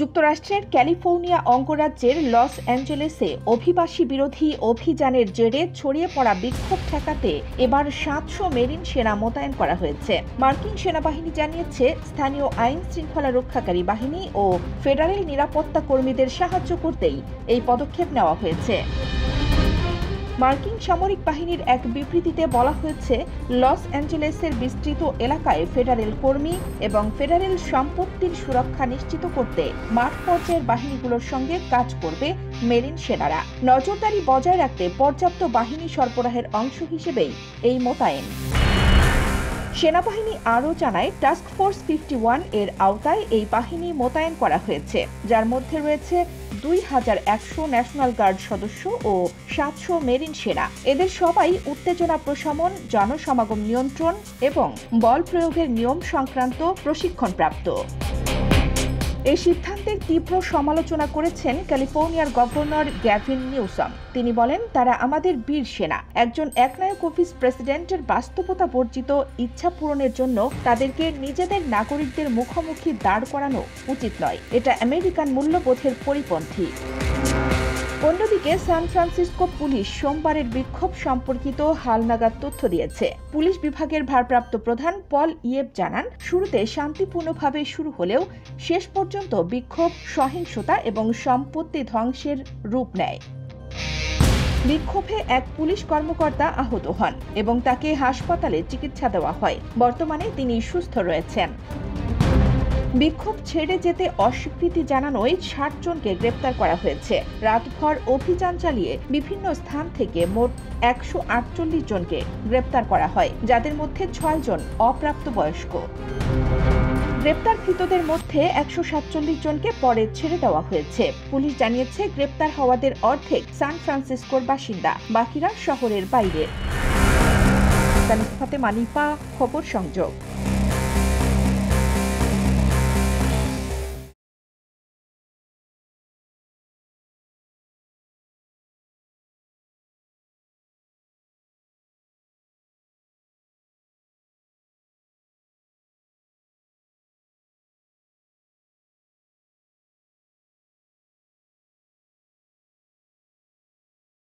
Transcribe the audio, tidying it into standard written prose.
যুক্তরাষ্ট্রের ক্যালিফোর্নিয়া অঙ্গরাজ্যের লস অ্যাঞ্জেলেসে অভিবাসী বিরোধী অভিযানের জেরে ছড়িয়ে পড়া বিক্ষোভ ঠেকাতে এবার ৭০০ মেরিন সেনা মোতায়েন করা হয়েছে। মার্কিন সেনাবাহিনী জানিয়েছে, স্থানীয় আইন শৃঙ্খলা রক্ষাকারী বাহিনী ও ফেডারেল নিরাপত্তা কর্মীদের সাহায্য করতেই এই পদক্ষেপ নেওয়া হয়েছে। মার্কিন সামরিক বাহিনীর এক বিবৃতিতে বলা হয়েছে, লস অ্যাঞ্জেলেসের বিস্তৃত এলাকায় ফেডারেল কর্মী এবং ফেডারেল সম্পত্তির সুরক্ষা নিশ্চিত করতে মাঠ পর্যায়ের বাহিনীগুলোর সঙ্গে কাজ করবে মেরিন সেনারা। নজরদারি বজায় রাখতে পর্যাপ্ত বাহিনী সরবরাহের অংশ হিসেবেই এই মোতায়েন। সেনাবাহিনী আরও জানায়, টাস্ক ফোর্স 51 এর আওতায় এই বাহিনী মোতায়েন করা হয়েছে, যার মধ্যে রয়েছে 2100 ন্যাশনাল গার্ড সদস্য ও 700 মেরিন সেনা। এদের সবাই উত্তেজনা প্রশমন, জনসমাগম নিয়ন্ত্রণ এবং বল প্রয়োগের নিয়ম সংক্রান্ত প্রশিক্ষণপ্রাপ্ত। এই সিদ্ধান্তের তীব্র সমালোচনা করেছেন ক্যালিফোর্নিয়ার গভর্নর গ্যাভিন নিউসাম। তিনি বলেন, তারা আমাদের বীর সেনা। একজন একনায়ক অফিস প্রেসিডেন্টের বাস্তবতা বর্জিত ইচ্ছা পূরণের জন্য তাদেরকে নিজেদের নাগরিকদের মুখোমুখি দাঁড় করানো উচিত নয়। এটা আমেরিকান মূল্যবোধের পরিপন্থী। অন্যদিকে সান ফ্রান্সিসকো পুলিশ সোমবারের বিক্ষোভ সম্পর্কিত হালনাগাদ তথ্য দিয়েছে। পুলিশ বিভাগের ভারপ্রাপ্ত প্রধান পল ইয়েব জানান, শুরুতে শান্তিপূর্ণভাবে শুরু হলেও শেষ পর্যন্ত বিক্ষোভ সহিংসতা এবং সম্পত্তি ধ্বংসের রূপ নেয়। বিক্ষোভে এক পুলিশ কর্মকর্তা আহত হন এবং তাকে হাসপাতালে চিকিৎসা দেওয়া হয়। বর্তমানে তিনি সুস্থ রয়েছেন। বিক্ষোভ ছেড়ে যেতে অস্বীকৃতি জানানোয় 60 জনকে গ্রেপ্তার করা হয়েছে। রাতভর অভিযান চালিয়ে বিভিন্ন স্থান থেকে মোট 148 জনকে গ্রেপ্তার করা হয়, যাদের মধ্যে 6 জন অপ্রাপ্তবয়স্ক। গ্রেপ্তারকৃতদের মধ্যে 147 জনকে পরে ছেড়ে দেওয়া হয়েছে। পুলিশ জানিয়েছে, গ্রেপ্তার হওয়াদের অর্ধেক সান ফ্রান্সিসকোর বাসিন্দা, বাকিরা শহরের বাইরের। খবর সংযোগ।